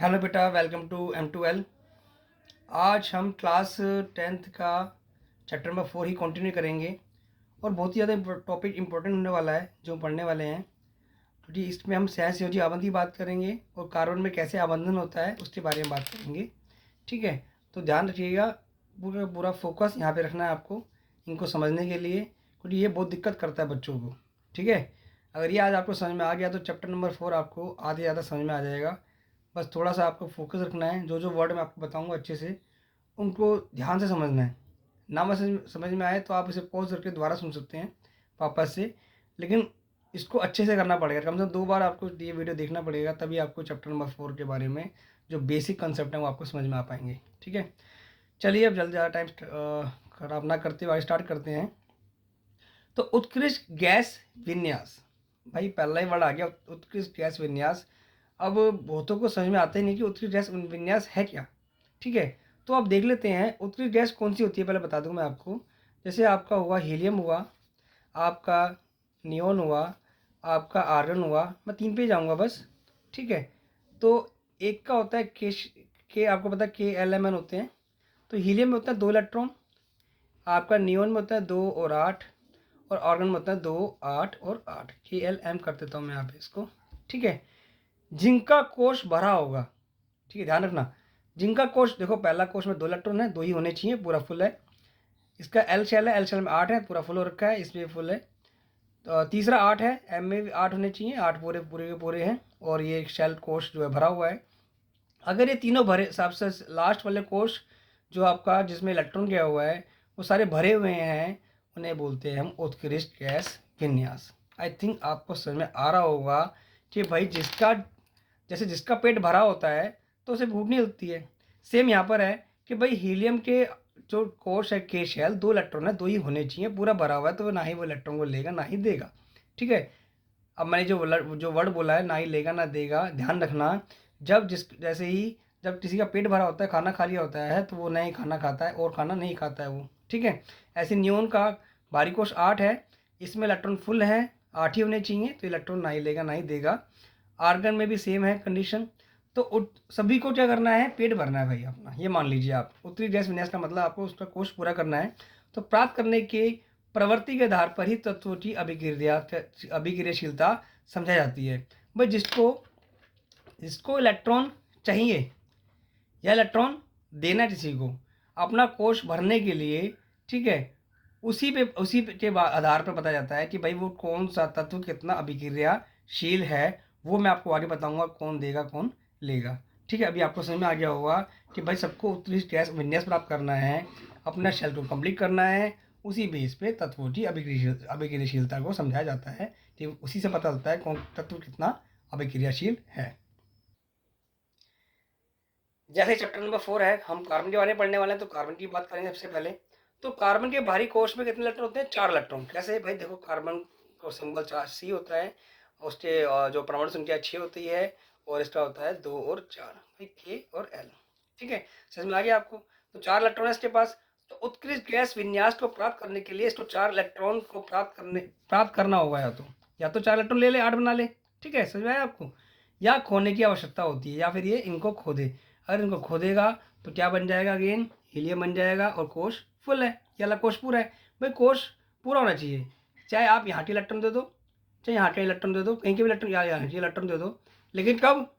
Hello बेटा, welcome to M2L। आज हम क्लास 10th का चैप्टर नंबर 4 ही कंटिन्यू करेंगे और बहुत ही ज़्यादा टॉपिक इंपॉर्टेंट होने वाला है जो पढ़ने वाले हैं। तो जी इसमें हम सहसंयोजी आबंध की बात करेंगे और कार्बन में कैसे आबंधन होता है उसके बारे में बात करेंगे। ठीक है, तो ध्यान रखिएगा, पूरा पूरा फोकस यहाँ पे रखना है आपको इनको समझने के लिए, क्योंकि ये बहुत दिक्कत करता है बच्चों को। ठीक है, अगर ये आज आपको समझ में आ गया तो चैप्टर नंबर 4 आपको आधे ज़्यादा समझ में आ जाएगा। बस थोड़ा सा आपको फोकस रखना है, जो जो वर्ड मैं आपको बताऊंगा अच्छे से उनको ध्यान से समझना है। ना समझ में आए तो आप इसे पॉज करके दोबारा सुन सकते हैं वापस से, लेकिन इसको अच्छे से करना पड़ेगा। कम से कम 2 बार आपको ये वीडियो देखना पड़ेगा, तभी आपको चैप्टर नंबर 4 के बारे में जो बेसिक कंसेप्ट है वो आपको समझ में आ पाएंगे। ठीक है, चलिए अब जल्दी ज़्यादा टाइम खराब ना करते हुए स्टार्ट करते हैं। तो उत्कृष्ट गैस विन्यास, भाई पहला ही वर्ड आ गया उत्कृष्ट गैस विन्यास। अब बहुतों को समझ में आता ही नहीं कि उत्कृष्ट गैस विन्यास है क्या। ठीक है, तो आप देख लेते हैं उत्कृष्ट गैस कौन सी होती है, पहले बता दूं मैं आपको। जैसे आपका हुआ हीलियम हुआ, आपका नियोन हुआ, आपका आर्गन हुआ। मैं 3 पे जाऊंगा बस। ठीक है, तो एक का होता है के आपको पता है KLMN होते हैं। तो हीलियम में होता है 2 इलेक्ट्रॉन, आपका नियोन में होता है 2 और 8, और ऑर्गन में होता है 2 8 और 8। KLM कर देता हूँ मैं यहाँ पे इसको। ठीक है, जिंक का कोष भरा होगा। ठीक है, ध्यान रखना, जिंक का कोष देखो पहला कोष में 2 इलेक्ट्रॉन है, 2 ही होने चाहिए, पूरा फुल है। इसका एल शेल है, एल शेल में 8 है, पूरा फुल हो रखा है, इसमें फुल है। तो तीसरा 8 है, एम में भी 8 होने चाहिए, 8 पूरे पूरे के पूरे हैं, और ये शेल कोष जो है भरा हुआ है। अगर ये तीनों भरे, सबसे लास्ट वाले कोष जो आपका जिसमें इलेक्ट्रॉन गया हुआ है वो सारे भरे हुए हैं, उन्हें बोलते हैं हम उत्कृष्ट गैस विन्यास। आई थिंक आपको समझ में आ रहा होगा कि भाई जिसका पेट भरा होता है तो उसे भूख नहीं लगती है। सेम यहाँ पर है कि भाई हीलियम के जो कोष है के शेल 2 इलेक्ट्रॉन है, 2 ही होने चाहिए, पूरा भरा हुआ है तो ना ही वो इलेक्ट्रॉन को लेगा ना ही देगा। ठीक है, अब मैंने जो वर्ड बोला है ना ही लेगा ना देगा, ध्यान रखना। जैसे ही जब किसी का पेट भरा होता है, खाना खा लिया होता है, तो वो नहीं खाना खाता है और खाना नहीं खाता है वो। ठीक है, ऐसे नियोन का भारी कोष 8 है, इसमें इलेक्ट्रॉन फुल है, 8 ही होने चाहिए, तो इलेक्ट्रॉन ना ही लेगा ना ही देगा। आर्गन में भी सेम है कंडीशन। तो सभी को क्या करना है, पेट भरना है भाई अपना, ये मान लीजिए आप। उत्तरी गैस विन्यास का मतलब आपको उसका कोष पूरा करना है। तो प्राप्त करने के प्रवृत्ति के आधार पर ही तत्वों की अभिक्रियाशीलता समझाई जाती है। भाई जिसको जिसको इलेक्ट्रॉन चाहिए या इलेक्ट्रॉन देना किसी को अपना कोष भरने के लिए, ठीक है, उसी के आधार पर बताया जाता है कि भाई वो कौन सा तत्व कितना अभिक्रियाशील है। वो मैं आपको आगे बताऊंगा कौन देगा कौन लेगा। ठीक है, अभी आपको समझ में आ गया होगा कि भाई सबको उत्कृष्ट गैस विन्यास प्राप्त करना है, अपना शेल को कंप्लीट करना है, उसी बेस पे तत्वों की अभिक्रियाशीलता को समझाया जाता है कि उसी से पता चलता है कौन तत्व कितना अभिक्रियाशील है। जैसे चैप्टर नंबर 4 है, हम कार्बन के बारे में पढ़ने वाले हैं, तो कार्बन की बात करेंगे सबसे पहले। तो कार्बन के भारी कोष में कितने इलेक्ट्रॉन होते हैं, 4 इलेक्ट्रॉन। कैसे भाई, देखो कार्बन को सिंबल C होता है, उसके जो परमाणु संख्या 6 होती है, और इसका होता है 2 और 4, भाई K और L। ठीक है, समझ में आ गया आपको। तो 4 इलेक्ट्रॉन है इसके पास। तो उत्कृष्ट गैस विन्यास को प्राप्त करने के लिए इसको 4 इलेक्ट्रॉन को प्राप्त करना होगा, या तो 4 इलेक्ट्रॉन ले ले, 8 बना ले। ठीक है, समझ में आया आपको, या खोने की आवश्यकता होती है, या फिर ये इनको खोदे। अगर इनको खोदेगा तो क्या बन जाएगा, अगेन हीलियम बन जाएगा, और कोष फुल है, ये वाला कोष पूरा है। भाई कोष पूरा होना चाहिए, चाहे आप यहाँ के इलेक्ट्रॉन दे दो, चाहे यहाँ के इलेक्ट्रॉन दे दो, कहीं के भी इलेक्ट्रॉन, यहाँ के इलेक्ट्रॉन दे दो, लेकिन कब,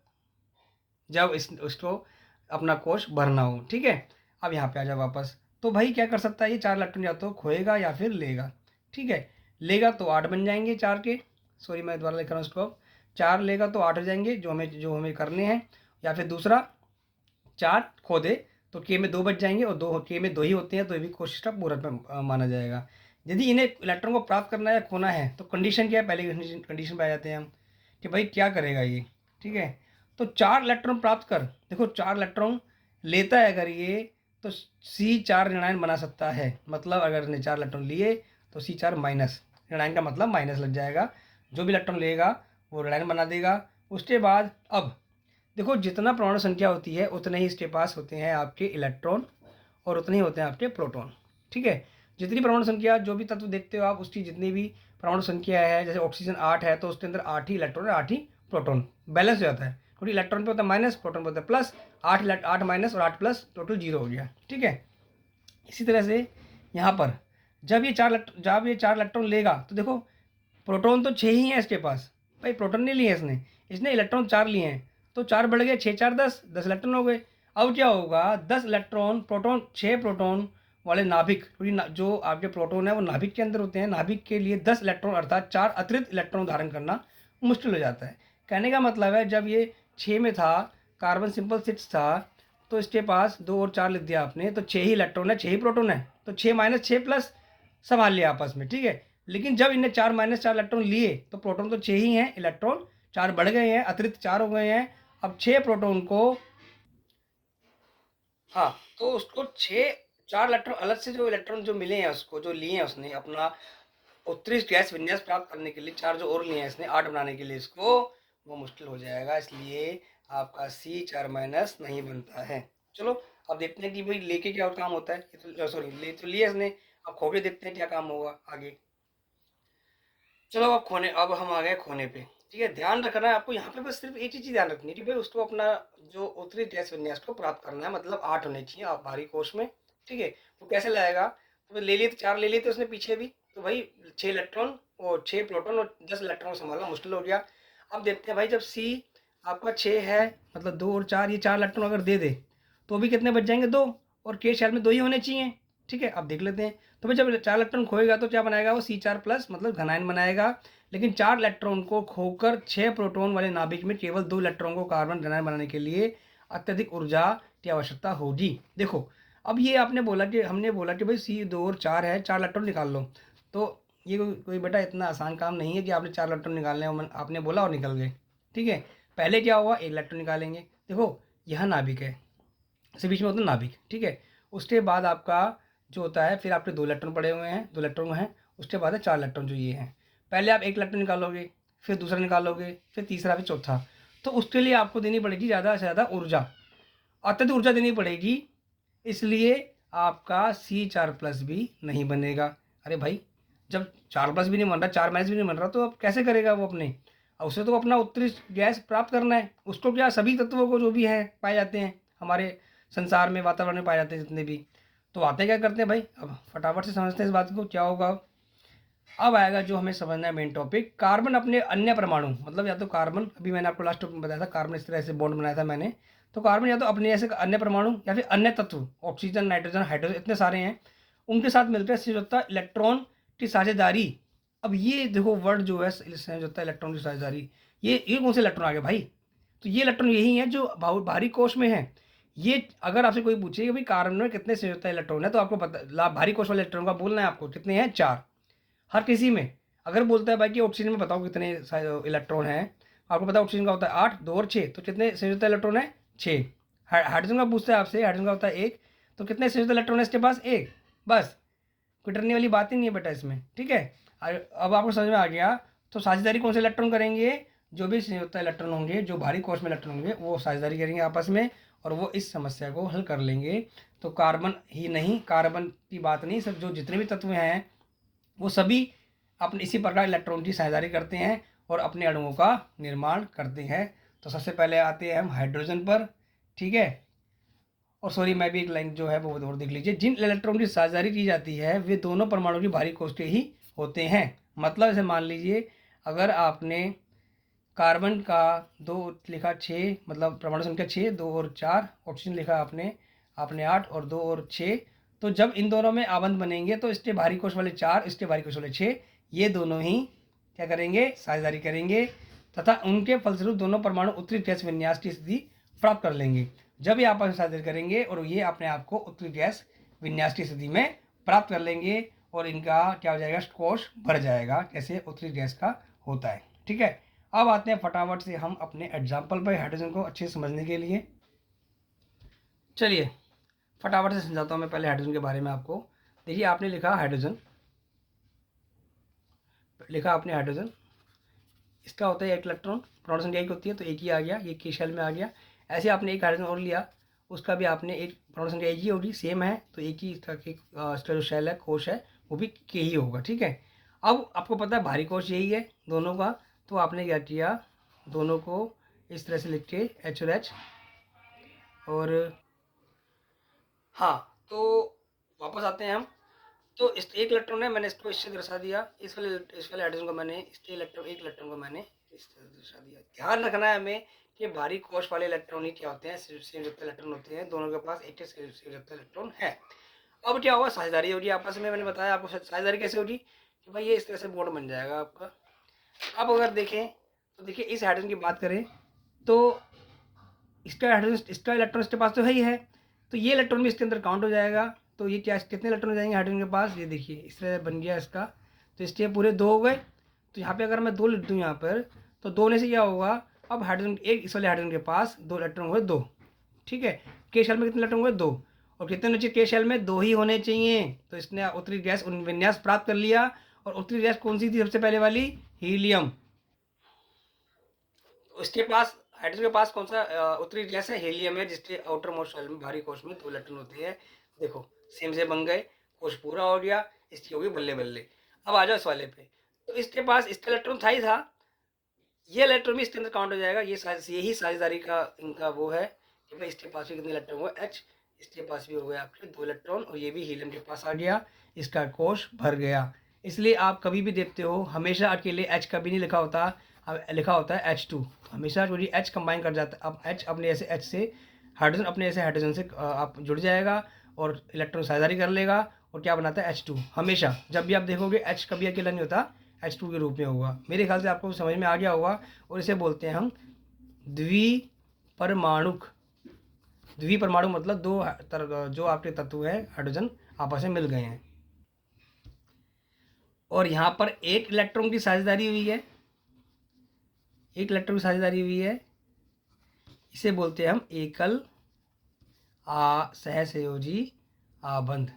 जब उसको अपना कोष भरना हो। ठीक है, अब यहाँ पे आ जाओ वापस। तो भाई क्या कर सकता है, ये 4 इलेक्ट्रॉन या तो खोएगा या फिर लेगा। ठीक है, लेगा तो 8 बन जाएंगे 4 के, सॉरी मैं दोबारा लिख रहा हूँ इसको। 4 लेगा तो 8 हो जाएंगे जो हमें करने हैं। या फिर दूसरा 4 खो दे तो के में 2 बच जाएंगे, और 2 के में 2 ही होते हैं, तो ये भी कोशिश का पूरा माना जाएगा। यदि इन्हें इलेक्ट्रॉन को प्राप्त करना है या खोना है तो कंडीशन क्या है, पहले कंडीशन पे आ जाते हैं हम कि भाई क्या करेगा ये। ठीक है, तो 4 इलेक्ट्रॉन प्राप्त कर, देखो 4 इलेक्ट्रॉन लेता है अगर ये, तो C4 ऋणायन बना सकता है। मतलब अगर इसने 4 इलेक्ट्रॉन लिए तो C4 माइनस, ऋणायन का मतलब माइनस लग जाएगा, जो भी इलेक्ट्रॉन लेगा वो ऋणायन बना देगा। उसके बाद अब देखो जितना परमाणु संख्या होती है उतने ही इसके पास होते हैं आपके इलेक्ट्रॉन, और उतने ही होते हैं आपके प्रोटॉन। ठीक है, जितनी परमाणु संख्या, जो भी तत्व देखते हो आप, उसकी जितनी भी परमाणु संख्या है, जैसे ऑक्सीजन 8 है तो उसके अंदर 8 ही इलेक्ट्रॉन है, 8 ही प्रोटॉन, बैलेंस हो जाता है। क्योंकि इलेक्ट्रॉन पे होता है माइनस, प्रोटॉन पे होता है प्लस। 8 माइनस और 8 प्लस, टोटल 0 हो गया, ठीक है। इसी तरह से यहाँ पर जब ये चार इलेक्ट्रॉन लेगा तो देखो प्रोटॉन तो 6 ही है इसके पास, भाई प्रोटॉन नहीं लिए इसने, इसने इलेक्ट्रॉन 4 लिए हैं, तो 4 बढ़ गए, 6 4 10, 10 इलेक्ट्रॉन हो गए। अब क्या होगा, 10 इलेक्ट्रॉन प्रोटॉन 6 प्रोटॉन वाले नाभिक, क्योंकि जो आपके प्रोटॉन है वो नाभिक के अंदर होते हैं, नाभिक के लिए 10 इलेक्ट्रॉन अर्थात 4 अतिरिक्त इलेक्ट्रॉन धारण करना मुश्किल हो जाता है। कहने का मतलब है जब ये 6 में था, कार्बन सिंपल 6 था, तो इसके पास 2 और 4 लिख दिया आपने, तो 6 ही इलेक्ट्रॉन है, 6 ही प्रोटॉन है, तो 6 माइनस 6 प्लस संभाल लिया आपस में, ठीक है। लेकिन जब इन्हें 4 माइनस 4 इलेक्ट्रॉन लिए तो प्रोटॉन तो 6 ही हैं, इलेक्ट्रॉन 4 बढ़ गए हैं, अतिरिक्त 4 हो गए हैं। अब 6 प्रोटॉन को, हाँ, तो उसको 4 इलेक्ट्रॉन अलग से, जो इलेक्ट्रॉन जो मिले हैं उसको, जो लिए हैं उसने अपना उत्कृष्ट गैस विन्यास प्राप्त करने के लिए, 4 जो और लिए हैं इसने 8 बनाने के लिए, इसको वो मुश्किल हो जाएगा, इसलिए आपका C4 माइनस नहीं बनता है। चलो अब देखते हैं कि भाई लेके क्या और काम होता है। तो सॉरी, ले तो लिया इसने, अब खो के देखते हैं क्या काम होगा आगे। चलो अब हम आ गए खोने पे, ठीक है। ध्यान रखना है आपको यहाँ पे, बस सिर्फ एक ही चीज़ ध्यान रखनी है कि भाई उसको अपना जो उत्तरी गैस विन्यास को प्राप्त करना है, मतलब 8 होने चाहिए आप बाहरी कोश में, ठीक है। वो कैसे लाएगा, तो ले लिए, तो 4 ले लिए थे उसने पीछे भी, तो भाई 6 इलेक्ट्रॉन और 6 प्रोटॉन और 10 इलेक्ट्रॉन संभालना मुश्किल हो गया। अब देखते हैं भाई, जब C आपका 6 है, मतलब 2 और 4, ये 4 इलेक्ट्रॉन अगर दे दे तो भी कितने बच जाएंगे, 2, और K शेल में 2 ही होने चाहिए, ठीक है। अब देख लेते हैं, तो भाई जब 4 इलेक्ट्रॉन खोएगा तो क्या बनाएगा वो, C4 प्लस, मतलब घनायन बनाएगा। लेकिन 4 इलेक्ट्रॉन को खोकर 6 प्रोटॉन वाले नाभिक में केवल 2 इलेक्ट्रॉन को कार्बन घनायन बनाने के लिए अत्यधिक ऊर्जा की आवश्यकता होगी। देखो अब ये आपने बोला कि, हमने बोला कि भाई C2 और 4 है, 4 इलेक्ट्रॉन निकाल लो, तो ये कोई बेटा इतना आसान काम नहीं है कि आपने 4 इलेक्ट्रॉन निकालने हैं, आपने बोला और निकल गए, ठीक है। पहले क्या हुआ, 1 इलेक्ट्रॉन निकालेंगे, देखो यह नाभिक है, इसी बीच में होता है नाभिक, ठीक है। उसके बाद आपका जो होता है, फिर आपके 2 इलेक्ट्रॉन पड़े हुए हैं, 2 इलेक्ट्रॉन हैं, उसके बाद है 4 इलेक्ट्रॉन जो ये हैं। पहले आप 1 इलेक्ट्रॉन निकालोगे, फिर दूसरा निकालोगे, फिर तीसरा, फिर चौथा, तो उसके लिए आपको देनी पड़ेगी ज़्यादा से ज़्यादा ऊर्जा, अत्यधिक ऊर्जा देनी पड़ेगी, इसलिए आपका C4 प्लस भी नहीं बनेगा। अरे भाई जब 4 प्लस भी नहीं बन रहा, 4 माइनस भी नहीं बन रहा, तो अब कैसे करेगा वो अपने, अब उसे तो अपना उत्कृष्ट गैस प्राप्त करना है, उसको क्या, सभी तत्वों को जो भी है पाए जाते हैं हमारे संसार में, वातावरण में पाए जाते हैं जितने भी, तो आते क्या करते हैं भाई, अब फटाफट से समझते हैं इस बात को क्या होगा। अब आएगा जो हमें समझना है मेन टॉपिक, कार्बन अपने अन्य परमाणु, मतलब या तो कार्बन, अभी मैंने आपको लास्ट टॉपिक में बताया था कार्बन इस तरह से बॉन्ड बनाया था मैंने, तो कार्बन या तो अपने ऐसे अन्य परमाणु या फिर अन्य तत्व, ऑक्सीजन, नाइट्रोजन, हाइड्रोजन, इतने सारे हैं, उनके साथ मिलकर संयुक्त इलेक्ट्रॉन की साझेदारी। अब ये देखो वर्ड जो है संयुक्त इलेक्ट्रॉन की साझेदारी, ये कौन से इलेक्ट्रॉन आ गए भाई, तो ये इलेक्ट्रॉन यही है जो भारी कोश में है। ये अगर आपसे कोई पूछे कि भाई कार्बन में कितने संयुक्त इलेक्ट्रॉन है, तो आपको पता, भारी कोश वाले इलेक्ट्रॉन का बोलना है आपको, कितने हैं, 4 हर किसी में। अगर बोलता है भाई कि ऑक्सीजन में बताओ कितने इलेक्ट्रॉन हैं, आपको पता है ऑक्सीजन का होता है 8, 2 और 6, तो कितने संयुक्त इलेक्ट्रॉन है, 6। हाइड्रोजन का पूछता है आपसे, हाइड्रोजन का होता है 1, तो कितने संयुक्त इलेक्ट्रॉन है इसके पास, 1, बस, कोई डरने वाली बात ही नहीं है बेटा इसमें, ठीक है। अब आपको समझ में आ गया, तो साझेदारी कौन से इलेक्ट्रॉन करेंगे, जो भी संयुक्त इलेक्ट्रॉन होंगे, जो भारी कोश में इलेक्ट्रॉन होंगे, वो साझेदारी करेंगे आपस में, और वो इस समस्या को हल कर लेंगे। तो कार्बन ही नहीं, कार्बन की बात नहीं, सब जो जितने भी तत्व हैं वो सभी अपने इसी प्रकार इलेक्ट्रॉन की साझेदारी करते हैं और अपने अणुओं का निर्माण करते हैं। तो सबसे पहले आते हैं हम हाइड्रोजन पर, ठीक है। और सॉरी, मैं भी एक लाइन जो है वो और देख लीजिए, जिन इलेक्ट्रॉन की साझेदारी की जाती है वे दोनों परमाणु की भारी कोश के ही होते हैं। मतलब ऐसे मान लीजिए, अगर आपने कार्बन का 2 लिखा, 6 मतलब परमाणु संख्या 6, 2 और 4, ऑक्सीजन लिखा आपने 8 और 2 और 6, तो जब इन दोनों में आबंध बनेंगे तो इसके भारी कोश वाले 4, इसके भारी कोश वाले 6, ये दोनों ही क्या करेंगे, साझेदारी करेंगे, तथा उनके फलस्वरूप दोनों परमाणु उत्तरी गैस विन्यास की स्थिति प्राप्त कर लेंगे। जब ये आपस में साझेदारी करेंगे और ये अपने आप को उत्तरी गैस विन्यास की स्थिति में प्राप्त कर लेंगे, और इनका क्या हो जाएगा, कोश भर जाएगा, कैसे उत्तरी गैस का होता है, ठीक है। अब आते हैं फटाफट से हम अपने एग्जाम्पल पर हाइड्रोजन को अच्छे से समझने के लिए। चलिए फटाफट से समझाता हूँ मैं पहले हाइड्रोजन के बारे में आपको। देखिए आपने लिखा हाइड्रोजन, इसका होता है 1 इलेक्ट्रॉन, परमाणु संख्या 1 होती है, तो 1 ही आ गया, ये K शेल में आ गया। ऐसे आपने एक हाइड्रोजन और लिया, उसका भी आपने एक परमाणु संख्या 1 ही होगी, सेम है, तो एक ही इसका जो शेल है, कोश है, वो भी K ही होगा, ठीक है। अब आपको पता है भारी कोश यही है दोनों का, तो आपने क्या किया, दोनों को इस तरह से लिख के H और H। और हाँ, तो वापस आते हैं हम। तो इस एक इलेक्ट्रॉन है, मैंने इसको इससे दर्शा दिया, इस वाले हाइड्रोजन को मैंने एक इलेक्ट्रॉन को मैंने इस तरह दर्शा दिया। ध्यान रखना है हमें कि भारी कोश वाले इलेक्ट्रॉन ही क्या होते हैं, संयुक्त इलेक्ट्रॉन होते हैं, दोनों के पास एक संयुक्त इलेक्ट्रॉन है। अब क्या होगा, साझेदारी हो रही है आपस में। मैंने बताया आपको साझेदारी कैसे होगी कि भाई ये इस तरह से बॉन्ड बन जाएगा आपका। अब अगर देखें तो देखिए इस हाइड्रोजन की बात करें तो इसका इलेक्ट्रॉन इसके पास तो है ही है, तो ये इलेक्ट्रॉन भी इसके अंदर काउंट हो जाएगा। तो ये क्या, कितने इलेक्ट्रॉन हो जाएंगे हाइड्रोजन के पास, ये देखिए इस तरह बन गया इसका। तो इसके पूरे 2 हो गए। तो यहाँ पे अगर मैं 2 लिख दूँ यहाँ पर, तो 2 होने से क्या होगा, अब हाइड्रोजन एक इस वाले हाइड्रोजन के पास 2 इलेक्ट्रॉन हुए 2। ठीक है, के शेल में कितने इलेक्ट्रॉन हुए 2, और कितने होने चाहिए के शेल में, 2 ही होने चाहिए। तो इसने उत्तरी गैस विन्यास प्राप्त कर लिया। और उत्तरी गैस कौन सी थी सबसे पहले वाली, हीलियम। तो इसके पास हाइड्रोजन के पास कौन सा उत्तरी गैस है, हीलियम है, जिसके आउटर मोस्ट शेल में भारी कोश में 2 इलेक्ट्रॉन होते हैं। देखो सेम से बन गए, कोश पूरा हो गया, इसकी होगी बल्ले बल्ले। अब आ जाओ इस वाले पे, तो इसके पास इसका इलेक्ट्रॉन था ही था, ये इलेक्ट्रॉन भी इसके अंदर काउंट हो जाएगा। यही साझेदारी का इनका वो है कि भाई इसके पास भी कितने इलेक्ट्रॉन हुए, H, इसके पास भी हो गए आपके 2 इलेक्ट्रॉन, और ये भी हीलियम के पास आ गया, इसका कोश भर गया। इसलिए आप कभी भी देखते हो हमेशा अकेले H कभी नहीं लिखा होता, लिखा होता है H2। हमेशा जो H कंबाइन कर जाता है, अब H अपने ऐसे H से हाइड्रोजन, अपने ऐसे हाइड्रोजन से आप जुड़ जाएगा और इलेक्ट्रॉन साझेदारी कर लेगा, और क्या बनाता है H2। हमेशा जब भी आप देखोगे H कभी अकेला नहीं होता, H2 के रूप में होगा। मेरे ख्याल से आपको समझ में आ गया होगा। और इसे बोलते हैं हम द्विपरमाणुक। द्विपरमाणु मतलब 2 जो आपके तत्व हैं हाइड्रोजन आपस में मिल गए हैं, और यहाँ पर 1 इलेक्ट्रॉन की साझेदारी हुई है, 1 इलेक्ट्रॉन की साझेदारी हुई है। इसे बोलते हैं हम एकल सहसंयोजी आबंध।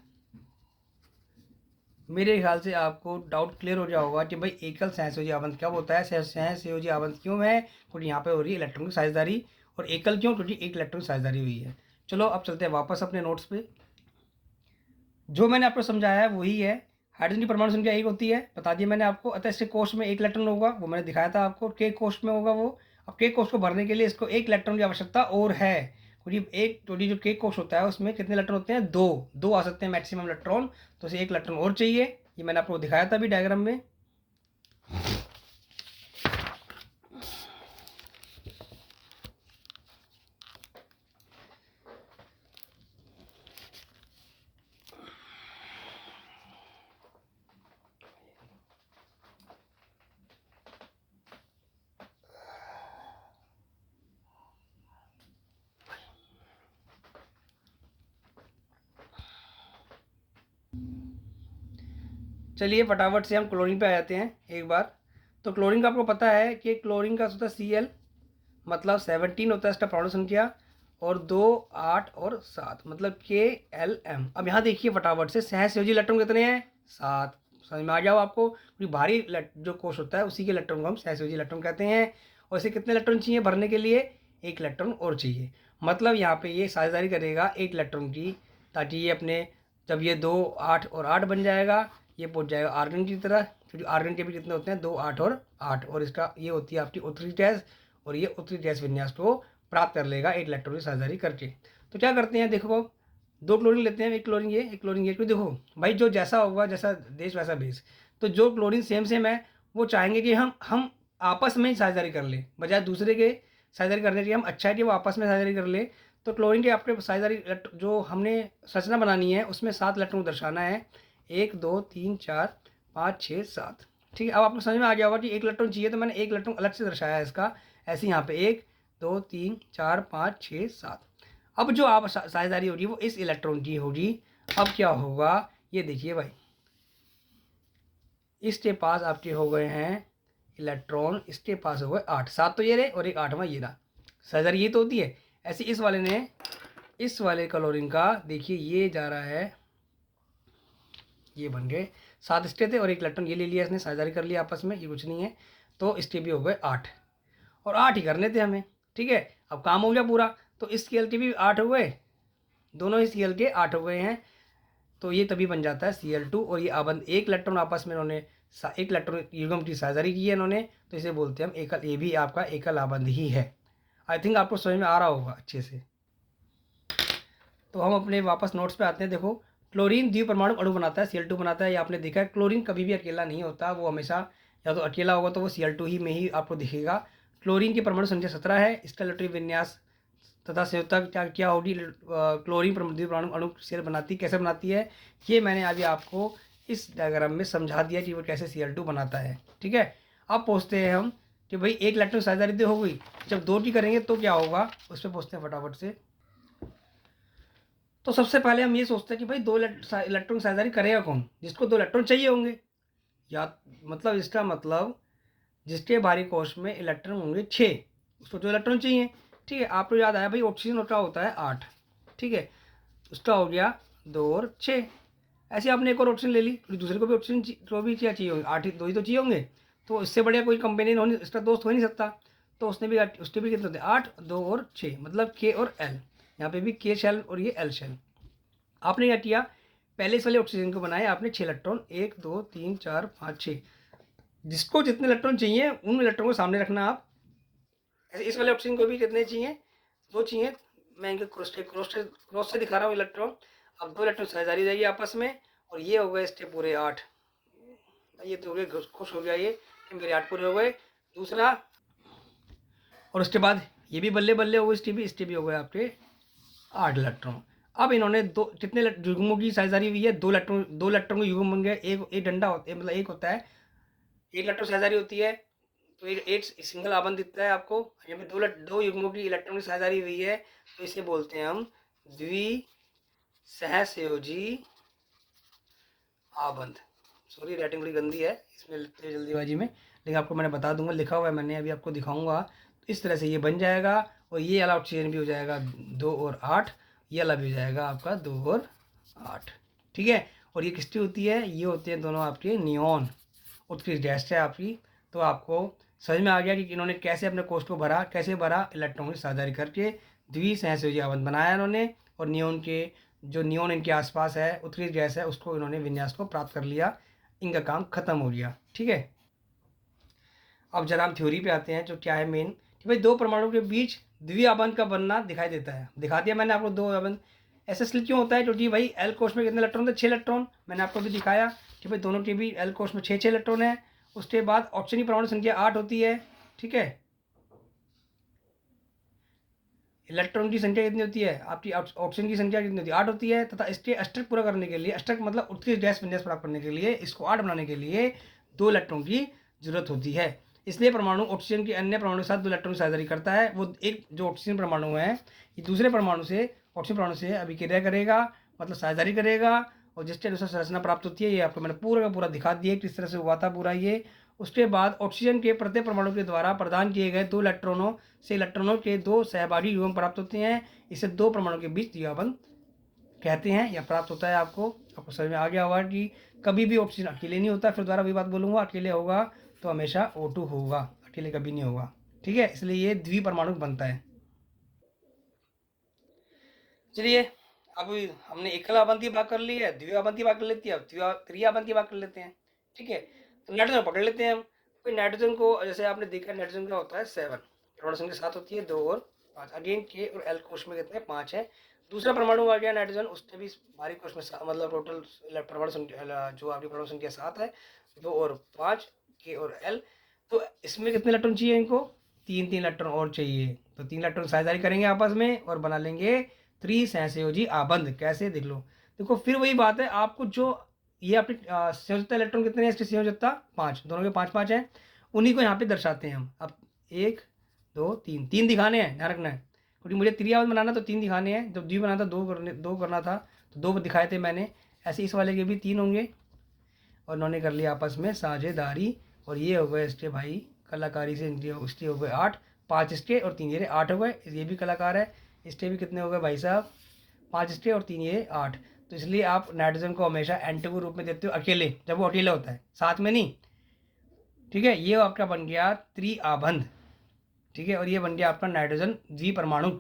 मेरे ख्याल से आपको डाउट क्लियर हो गया होगा कि भाई एकल सहसंयोजी आबंध क्या होता है, सहसंयोजी आबंध क्यों है, क्योंकि यहाँ पे हो रही है इलेक्ट्रॉन की साझेदारी। और एकल क्यों, क्योंकि 1 इलेक्ट्रॉन की साझेदारी हुई है। चलो अब चलते हैं वापस अपने नोट्स पे। जो मैंने आपको समझाया है वही है। हाइड्रोजन की परमाणु संख्या 1 होती है, बता दिया मैंने आपको। अतः इसके कोष में 1 इलेक्ट्रॉन होगा, वो मैंने दिखाया था आपको, के कोष में होगा वो। अब के कोष को भरने के लिए इसको 1 इलेक्ट्रॉन की आवश्यकता और है, क्योंकि एक टोटी जो के कोष होता है उसमें कितने इलेक्ट्रॉन होते हैं, 2 आ सकते हैं मैक्सिमम इलेक्ट्रॉन। तो इसे 1 इलेक्ट्रॉन और चाहिए, ये मैंने आपको दिखाया था अभी डायग्राम में। चलिए फटाफट से हम क्लोरीन पे आ जाते हैं एक बार। तो क्लोरीन का आपको पता है कि क्लोरीन का होता है Cl, मतलब 17 होता है इसका परमाणु संख्या, और 2, 8 और 7 मतलब KLm। अब यहाँ देखिए फटाफट से सहसंयोजी इलेक्ट्रॉन कितने हैं, 7। समझ में आ जाओ आपको, क्योंकि भारी जो कोश होता है उसी के इलेक्ट्रॉन को हम सहसंयोजी इलेक्ट्रॉन कहते हैं। और इसे कितने इलेक्ट्रॉन चाहिए भरने के लिए, 1 इलेक्ट्रॉन और चाहिए। मतलब यहाँ पे ये साझेदारी करेगा 1 इलेक्ट्रॉन की, ताकि ये अपने जब ये 2, 8 और 8 बन जाएगा, ये पहुँच जाएगा आर्गन की तरह, क्योंकि आर्गन के भी कितने होते हैं, 2, 8 और 8। और इसका ये होती है आपकी उत्तरी गैस, और ये उत्तरी गैस विन्यास को प्राप्त कर लेगा 1 इलेक्ट्रॉन की साझेदारी करके। तो क्या करते हैं, देखो 2 क्लोरीन लेते हैं, 1 क्लोरीन ये, 1 क्लोरीन ये। क्योंकि देखो भाई जो जैसा होगा, जैसा देश वैसा भेष। तो जो क्लोरीन सेम है वो चाहेंगे कि हम आपस में ही साझेदारी कर ले, बजाय दूसरे के साझेदारी करने के। हम अच्छा है कि वो आपस में साझेदारी कर ले। तो क्लोरीन के आपके साझेदारी जो हमने संरचना बनानी है उसमें 7 इलेक्ट्रॉन को दर्शाना है, 1, 2, 3, 4, 5, 6, 7। ठीक है, अब आपको समझ में आ गया होगा कि 1 इलेक्ट्रॉन चाहिए, तो मैंने 1 इलेक्ट्रॉन अलग से दर्शाया है इसका। ऐसे यहाँ पे 1, 2, 3, 4, 5, 6, 7। अब जो आप साझेदारी होगी वो इस इलेक्ट्रॉन की होगी। अब क्या होगा, ये देखिए भाई, इसके पास आपके हो गए हैं इलेक्ट्रॉन, इसके पास हो गए 8, 7 तो ये रहे और एक 8वां ये रहा। साझेदारी ये तो होती है। ऐसे इस वाले ने, इस वाले क्लोरीन का देखिए ये जा रहा है, ये बन गए 7 इसके थे, और 1 इलेक्ट्रॉन ये ले लिया इसने, साझेदारी कर लिया आपस में, ये कुछ नहीं है। तो इसके भी हो गए 8, और 8 ही करने थे हमें। ठीक है, अब काम हो गया पूरा। तो इस Cl के भी 8 हो गए, दोनों ही Cl के 8 हो गए हैं। तो ये तभी बन जाता है Cl2, और ये आबंध 1 इलेक्ट्रॉन आपस में इन्होंने 1 इलेक्ट्रॉन युग्म की साझेदारी की है इन्होंने। तो इसे बोलते हैं हम एकल, ये भी आपका एकल आबंध ही है। आई थिंक आपको समझ में आ रहा होगा अच्छे से। तो हम अपने वापस नोट्स पे आते हैं। देखो, क्लोरीन द्विपरमाणु अणु बनाता है, Cl2 बनाता है, ये आपने देखा है। क्लोरीन कभी भी अकेला नहीं होता, वो हमेशा या तो अकेला होगा तो वो Cl2 ही में ही आपको दिखेगा। क्लोरीन की परमाणु संख्या 17 है। इसका इलेक्ट्रॉनिक विन्यास तथा संयुक्ता क्या होगी, क्लोरीन द्विपरमाणु अणु सेल बनाती, कैसे बनाती है, ये मैंने अभी आपको इस डायग्राम में समझा दिया कि वो कैसे Cl2 बनाता है। ठीक है, अब पूछते हैं हम कि भाई एक इलेक्ट्रॉन साझेदारी हो गई, जब 2 की करेंगे तो क्या होगा, उस पर पूछते हैं फटाफट से। तो सबसे पहले हम ये सोचते हैं कि भाई 2 इलेक्ट्रॉन साझेदारी करेगा कौन, जिसको 2 इलेक्ट्रॉन चाहिए होंगे, या मतलब इसका मतलब जिसके बाहरी कोश में इलेक्ट्रॉन होंगे 6, उसको 2 इलेक्ट्रॉन चाहिए। ठीक है, आपको याद आया भाई ऑक्सीजन का होता है 8। ठीक है, उसका हो गया 2 और 6। ऐसे आपने एक और ऑप्शन ले ली, तो दूसरे को भी ऑप्शन तो भी क्या चाहिए होंगे, 8 ही 2 ही तो चाहिए होंगे। तो इससे बढ़िया कोई कंपेनियन होने, इसका दोस्त हो ही नहीं सकता। तो उसने भी कितने होते हैं, 8, 2 और 6, मतलब के और एल। यहाँ पे भी के शेल और ये एल शेल। आपने क्या किया, पहले इस वाले ऑक्सीजन को बनाया आपने 6 इलेक्ट्रॉन, 1 2 3 4 5 6। जिसको जितने इलेक्ट्रॉन चाहिए उन इलेक्ट्रॉन को सामने रखना आप। ऐसे इस वाले ऑक्सीजन को भी कितने चाहिए, 2 चाहिए। मैं इनके क्रॉस से दिखा रहा हूँ इलेक्ट्रॉन। अब 2 इलेक्ट्रॉन साझेदारी हो जाएगी आपस में, और ये हो गए इसके पूरे 8। ये तो हो गए, खुश हो गया ये, मेरे 8 पूरे हो गए। दूसरा, और उसके बाद ये भी बल्ले बल्ले हो गए, इसके भी हो गए आपके 8 इलेक्ट्रॉन। अब इन्होंने दो कितने युग्मों की साझेदारी हुई है, 2 इलेक्ट्रॉन के युग्म बन गए। एक डंडा होता है, मतलब एक होता है, 1 इलेक्ट्रॉन साझेदारी होती है, तो एक सिंगल आबंध दिखता है आपको। यहाँ पे 2 युग्मों की इलेक्ट्रॉन की साझेदारी हुई है, तो इसे बोलते हैं हम द्विसहसंयोजी आबंध। सॉरी, राइटिंग बड़ी गंदी है इसमें लिखते हुए जल्दीबाजी में, लेकिन आपको मैंने बता दूंगा, लिखा हुआ है मैंने, अभी आपको दिखाऊंगा। तो इस तरह से ये बन जाएगा, और ये वाला ऑक्सीजन भी हो जाएगा 2 और 8, ये वाला भी हो जाएगा आपका 2 और 8। ठीक है, और ये किसकी होती है, ये होते हैं दोनों आपके नियॉन उत्कृष्ट गैस है आपकी। तो आपको समझ में आ गया कि इन्होंने कैसे अपने कोष को भरा, कैसे भरा, इलेक्ट्रॉन की साझेदारी करके द्विसहसंयोजी आबंध बनाया इन्होंने, और नियॉन के जो नियॉन इनके आसपास है, उत्कृष्ट गैस है, उसको इन्होंने विन्यास को प्राप्त कर लिया, इनका काम खत्म हो गया। ठीक है, अब जरा हम थ्योरी पे आते हैं, जो क्या है मेन, कि भाई 2 परमाणु के बीच द्विआबंध का बनना दिखाई देता है। दिखा दिया मैंने आपको 2 आबंध। ऐसा इसलिए क्यों होता है, क्योंकि भाई एल कोष में कितने इलेक्ट्रॉन थे, 6 इलेक्ट्रॉन। मैंने आपको भी दिखाया कि भाई दोनों के भी एल कोष में 6 इलेक्ट्रॉन है। उसके बाद ऑक्सीजन की परमाणु संख्या 8 होती है। ठीक है, इलेक्ट्रॉन की संख्या कितनी होती है आपकी, ऑक्सीजन की संख्या कितनी होती है, 8 होती है। तथा इसके अष्टक पूरा करने के लिए, अष्टक मतलब उत्कृष्ट गैस विन्यास प्राप्त करने के लिए, इसको 8 बनाने के लिए 2 इलेक्ट्रॉन की जरूरत होती है। इसलिए परमाणु ऑक्सीजन के अन्य परमाणु के साथ 2 इलेक्ट्रॉन की साझेदारी करता है। वो एक जो ऑक्सीजन परमाणु है, ये दूसरे परमाणु से, ऑक्सीजन परमाणु से अभिक्रिया करेगा, मतलब साझेदारी करेगा, और जिसके अनुसार संरचना प्राप्त होती है। ये आपको मैंने पूरा का पूरा दिखा दिया किस तरह से हुआ था पूरा ये। उसके बाद ऑक्सीजन के प्रत्येक परमाणु के द्वारा प्रदान किए गए 2 इलेक्ट्रॉनों से इलेक्ट्रॉनों के 2 सहभागी युग्म प्राप्त होते हैं। इसे 2 परमाणु के बीच द्विआबंध कहते हैं, या प्राप्त होता है। आपको समझ में आ गया होगा कि कभी भी ऑक्सीजन अकेले नहीं होता। फिर दोबारा वही बात बोलूँगा, अकेले होगा तो हमेशा O2 होगा, अकेले कभी नहीं होगा। ठीक है, इसलिए ये द्विपरमाणु बनता है। चलिए, अब हमने एकल आबंध की बात कर ली है, द्विआबंध की बात कर लेती है, अब त्रिआबंध की बात कर लेते हैं। ठीक है, तो नाइट्रोजन पकड़ लेते हैं हम। कोई नाइट्रोजन को जैसे आपने देखा, नाइट्रोजन का होता है 7, परमाणु संख्या 7 होती है, 2 और 5। अगेन के और एल कोष में कितने, 5 है। दूसरा परमाणु आ गया नाइट्रोजन, उसके भी भारी कोष में मतलब टोटल परमाणु संख्या, जो आपकी परमाणु संख्या 7 है, 2 और 5, के और एल। तो इसमें कितने इलेक्ट्रॉन चाहिए इनको, 3 इलेक्ट्रॉन और चाहिए। तो 3 इलेक्ट्रॉन साझेदारी करेंगे आपस में और बना लेंगे त्रिसहसंयोजी आबंध। कैसे, देख लो। देखो, फिर वही बात है, आपको जो ये अपनी संयोजकता इलेक्ट्रॉन कितने हैं, इसकी संयोजकता 5, दोनों के 5 5 हैं, उन्हीं को यहाँ पे दर्शाते हैं हम। अब 1 2 3 दिखाने हैं, ध्यान रखना है, क्योंकि मुझे त्रिआबंध बनाना तो 3 दिखाने हैं। जब द्वि बनाना था, 2 करना था, तो 2 दिखाए थे मैंने। ऐसे इस वाले के भी 3 होंगे, और उन्होंने कर लिया आपस में साझेदारी, और ये हो गए इसके भाई कलाकारी से, इसके हो गए 8, 5 इसके और 3 ये 8 हो गए। ये भी कलाकार है, इसके भी कितने हो गए भाई साहब, 5 इसके और 3 ये 8। तो इसलिए आप नाइट्रोजन को हमेशा एंटी के रूप में देते हो अकेले, जब वो अकेला होता है, साथ में नहीं। ठीक है, ये आपका बन गया त्रिआबंध। ठीक है, और ये बन गया आपका नाइट्रोजन द्विपरमाणु।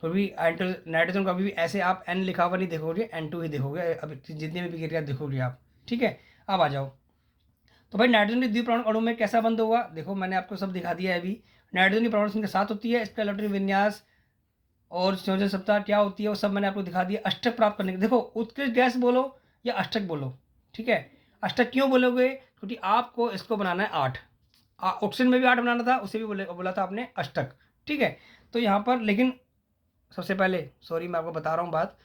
तो भी नाइट्रोजन का भी ऐसे आप N लिखा हुआ नहीं देखोगे, N2 ही देखोगे, अब जितने भी विक्रिया देखोगे आप। ठीक है, अब आ जाओ। तो भाई नाइट्रोजन के द्विपरमाणु अणु में कैसा बंध होगा, देखो मैंने आपको सब दिखा दिया है अभी। नाइट्रोजन की परमाणु संख्या 7 होती है। इसका इलेक्ट्रॉनिक विन्यास और संयोजन सप्ताह क्या होती है वो सब मैंने आपको दिखा दिया। अष्टक प्राप्त करने के, देखो उत्कृष्ट गैस बोलो या अष्टक बोलो, ठीक है। अष्टक क्यों बोलोगे, क्योंकि आपको इसको बनाना है 8, ऑक्सीजन में भी 8 बनाना था, उसे भी बोला था आपने अष्टक, ठीक है। तो यहाँ पर लेकिन सबसे पहले सॉरी मैं आपको बता रहा हूँ बात,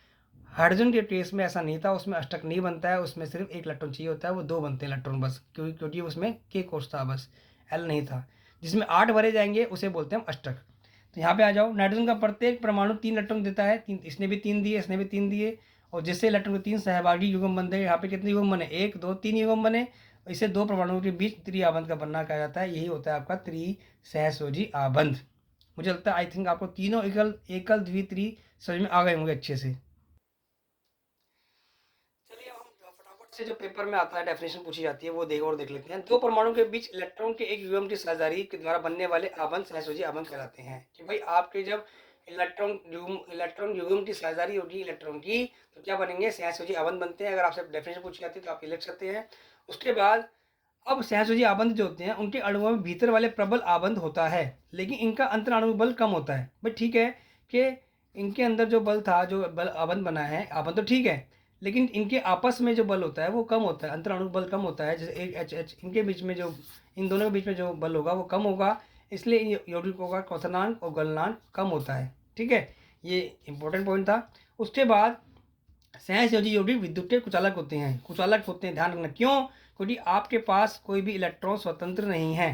हाइड्रोजन के केस में ऐसा नहीं था, उसमें अष्टक नहीं बनता है, उसमें सिर्फ एक इलेक्ट्रॉन चाहिए होता है, वो 2 बनते हैं इलेक्ट्रॉन बस, क्योंकि उसमें के कोष था बस, एल नहीं था। जिसमें 8 भरे जाएंगे उसे बोलते हैं हम अष्टक। तो यहाँ पे आ जाओ, नाइट्रोजन का प्रत्येक परमाणु 3 इलेक्ट्रॉन देता है, 3, इसने भी 3 दिए, इसने भी 3 दिए, और जिससे इलेक्ट्रॉन के 3 सहभागी युग्म बनते हैं। यहाँ पे कितने युग्म बने, 1 2 3 युग्म बने, इसे 2 परमाणुओं के बीच त्रिआबंध का बनना कहा जाता है, यही होता है आपका त्रिसहसयोजी आबंध। मुझे लगता है आई थिंक आपको तीनों एकल एकल द्वित्रि समझ में आ गए होंगे अच्छे से। चलिए अब हम फटाफट से जो पेपर में आता है डेफिनेशन पूछी जाती है वो देख लेते हैं। 2 परमाणु के बीच इलेक्ट्रॉन के एक युग्म की साझेदारी के द्वारा बनने वाले आबंध सहसयोजी आबंध कहलाते हैं। कि भाई आपके जब इलेक्ट्रॉन युग्म की साझेदारी होगी इलेक्ट्रॉन की, तो क्या बनेंगे, सहसयोजी आबंध बनते हैं। अगर आपसे डेफिनेशन पूछी जाती है तो आप ये लिख सकते हैं। उसके बाद अब सहसयोजी आबंध जो होते हैं उनके अणुओं में भीतर वाले प्रबल आबंध होता है, लेकिन इनका अंतराणु बल कम होता है। भाई ठीक है कि इनके अंदर जो बल था, जो बल आबंध बना है, आबंध तो ठीक है, लेकिन इनके आपस में जो बल होता है वो कम होता है, अंतराणु बल कम होता है। जैसे एक एच एच इनके बीच में जो, इन दोनों के बीच में जो बल होगा वो कम होगा, इसलिए यौगिकों का क्वथनांक और गलनांक कम होता है, ठीक है। ये इंपॉर्टेंट पॉइंट था। उसके बाद सहसयोजी यौगिक विद्युत के कुचालक होते हैं, ध्यान रखना क्यों, क्योंकि आपके पास कोई भी इलेक्ट्रॉन स्वतंत्र नहीं है,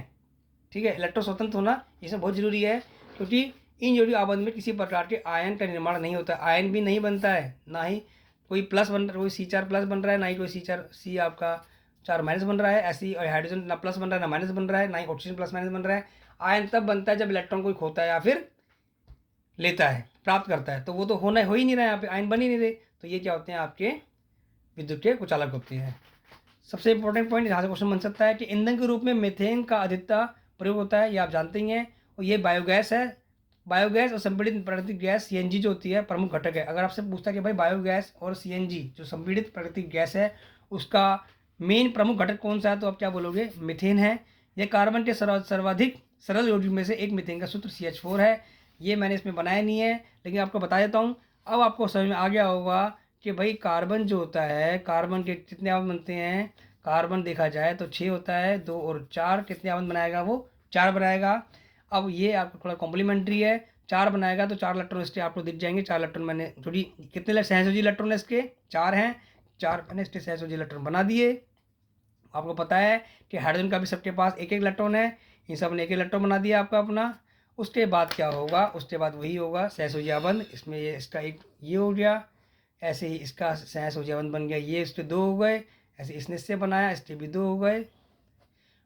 ठीक है। इलेक्ट्रॉन स्वतंत्र होना इसमें बहुत जरूरी है, क्योंकि इन यौगिक आबंध में किसी प्रकार के आयन का निर्माण नहीं होता, आयन भी नहीं बनता है, ना ही कोई प्लस बन रहा है, कोई C4+ बन रहा है, ना ही कोई सी आपका 4- बन रहा है, ऐसी, और हाइड्रोजन ना प्लस बन रहा है ना माइनस बन रहा है, ना ही ऑक्सीजन +- बन रहा है। आयन तब बनता है जब इलेक्ट्रॉन कोई खोता है या फिर लेता है, प्राप्त करता है, तो वो तो हो ही नहीं रहा है, यहाँ पे आयन बन ही नहीं रहे, तो ये क्या होते हैं आपके विद्युत के कुचालक होते हैं। सबसे इंपॉर्टेंट पॉइंट यहाँ से क्वेश्चन बन सकता है कि ईंधन के रूप में मीथेन का अधिकता प्रयोग होता है, ये आप जानते ही हैं, और ये बायोगैस है। बायोगैस और संपीड़ित प्राकृतिक गैस सीएनजी जो होती है प्रमुख घटक है। अगर आपसे पूछता है कि भाई बायोगैस और सीएनजी जो संपीड़ित प्राकृतिक गैस है उसका मेन प्रमुख घटक कौन सा है, तो आप क्या बोलोगे, मीथेन है। यह कार्बन के सर्वाधिक सरल यौगिक में से एक मीथेन का सूत्र CH4 है। ये मैंने इसमें बनाया नहीं है, लेकिन आपको बता देता हूँ। अब आपको समझ में आ गया होगा कि भाई कार्बन जो होता है, कार्बन के कितने आवन बनते हैं, कार्बन देखा जाए तो 6 होता है, 2 और 4 कितने आवन बनाएगा, वो 4 बनाएगा। अब ये आपको थोड़ा कॉम्प्लीमेंट्री है, 4 बनाएगा तो 4 इलेक्ट्रॉन इसके आपको दिख जाएंगे। 4 इलेक्ट्रॉन मैंने थोड़ी, कितने सहसयोजी इलेक्ट्रॉन है इसके, 4 हैं, 4 मैंने इसके सहसयोजी इलेक्ट्रॉन बना दिए। आपको पता है कि हाइड्रोजन का भी सबके पास एक एक इलेक्ट्रॉन है, इन सब ने एक इलेक्ट्रॉन बना दिया आपका अपना। उसके बाद क्या होगा, उसके बाद वही होगा सहसयोजी आबंध, इसमें ये इसका एक ये हो गया, ऐसे ही इसका सहसयोजी आबंध बन गया, ये इसके 2 हो गए, ऐसे इसने इससे बनाया, इसके भी 2 हो गए,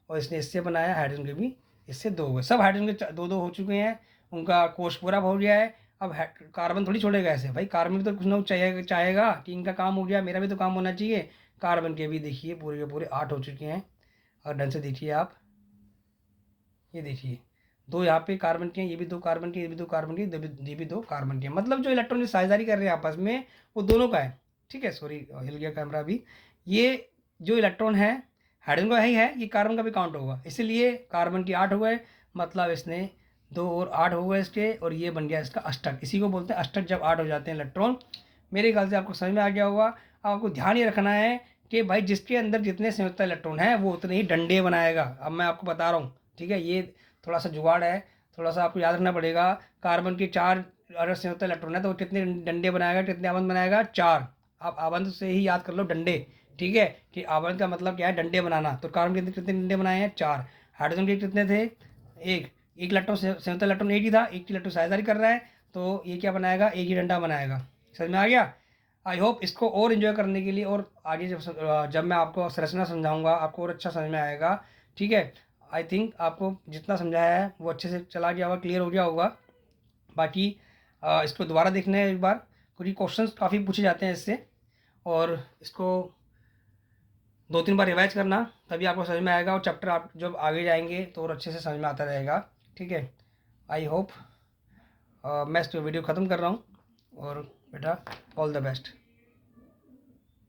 और इसने इससे बनाया, हाइड्रोजन के भी इससे 2 हो गए। सब हाइड्रोजन के 2 हो चुके हैं, उनका कोष पूरा हो गया है। अब कार्बन थोड़ी छोड़ेगा ऐसे, भाई कार्बन भी तो कुछ ना कुछ चाहेगा कि इनका काम हो गया, मेरा भी तो काम होना चाहिए। कार्बन के भी देखिए पूरे के पूरे 8 हो चुके हैं, और ढंग से देखिए आप, ये देखिए 2 यहाँ पे कार्बन के हैं, ये भी 2 कार्बन के, ये भी 2 कार्बन के, ये भी 2 कार्बन के, मतलब जो इलेक्ट्रॉन साझेदारी कर रहे हैं आपस में वो दोनों का है, ठीक है। सॉरी हिल गया कैमरा भी। ये जो इलेक्ट्रॉन है हाइड्रोजन का ही है, ये कार्बन का भी काउंट होगा, इसीलिए कार्बन के 8 हो गए, मतलब इसने 2 और 8 हो गए इसके, और ये बन गया इसका अष्टक। इसी को बोलते हैं अष्टक, जब 8 हो जाते हैं इलेक्ट्रॉन। मेरे ख्याल से आपको समझ में आ गया होगा। आपको ध्यान ये रखना है कि भाई जिसके अंदर जितने संयुक्त इलेक्ट्रॉन है वो उतने ही डंडे बनाएगा। अब मैं आपको बता रहा हूँ, ठीक है, ये थोड़ा सा जुगाड़ है, थोड़ा सा आपको याद रखना पड़ेगा। कार्बन के 4 अगर संयुक्त इलेक्ट्रॉन है तो कितने डंडे बनाएगा, कितने आबंध बनाएगा, 4। आप आबंध से ही याद कर लो डंडे, ठीक है, कि आबंध का मतलब क्या है, डंडे बनाना। तो कार्बन के कितने डंडे बनाए हैं, 4। हाइड्रोजन के कितने थे, एक इलेक्ट्रॉन संयुक्त इलेक्ट्रॉन एक ही था, एक इलेक्ट्रॉन साझेदारी कर रहा है, तो ये क्या बनाएगा, एक ही डंडा बनाएगा। समझ में आ गया। आई होप इसको और इन्जॉय करने के लिए, और आगे जब मैं आपको संरचना समझाऊंगा आपको और अच्छा समझ में आएगा, ठीक है। आई थिंक आपको जितना समझाया है वो अच्छे से चला गया होगा, क्लियर हो गया होगा। बाकी इसको दोबारा देखना है एक बार, क्योंकि क्वेश्चंस काफ़ी पूछे जाते हैं इससे, और इसको 2-3 बार रिवाइज करना, तभी आपको समझ में आएगा, और चैप्टर आप जब आगे जाएंगे तो और अच्छे से समझ में आता रहेगा, ठीक है। आई होप मैं इसको वीडियो ख़त्म कर रहा हूँ, और बेटा ऑल द बेस्ट।